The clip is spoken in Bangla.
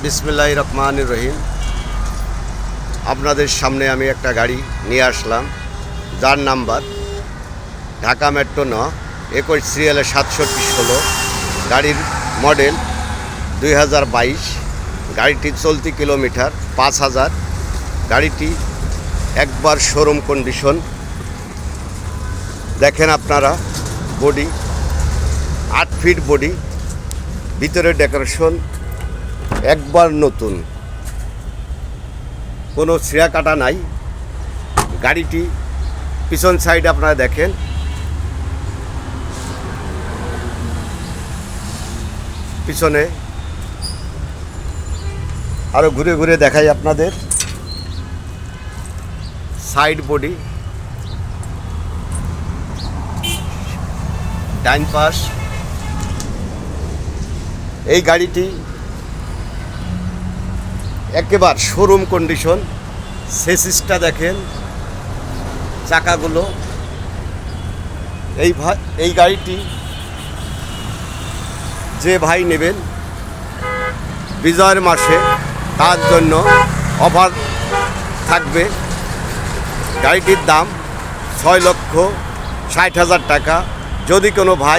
বিসমিল্লাহির রহমানির রহিম। আপনাদের সামনে আমি একটা গাড়ি নিয়ে আসলাম, যার নাম্বার ঢাকা মেট্রো 21 সিরিয়ালের 6716। গাড়ির মডেল 2022। গাড়িটি চলতি কিলোমিটার 5000। গাড়িটি একবার শোরুম কন্ডিশন। দেখেন আপনারা, বডি 8 ফিট বডি, ভিতরে ডেকোরেশন একবার নতুন, কোনো ছিঁড়া কাটা নাই। গাড়িটি পিছন সাইডে আপনারা দেখেন, পিছনে আরও ঘুরে ঘুরে দেখাই আপনাদের। সাইড বডি, ডাইন পাশ। এই গাড়িটি একেবারে শোরুম কন্ডিশন। সেসিসটা দেখেন, চাকাগুলো। এই গাড়িটি যে ভাই নেবেন বিজয়ের মাসে, তার জন্য অফার থাকবে। গাড়িটির দাম 6,60,000 টাকা। যদি কোনো ভাই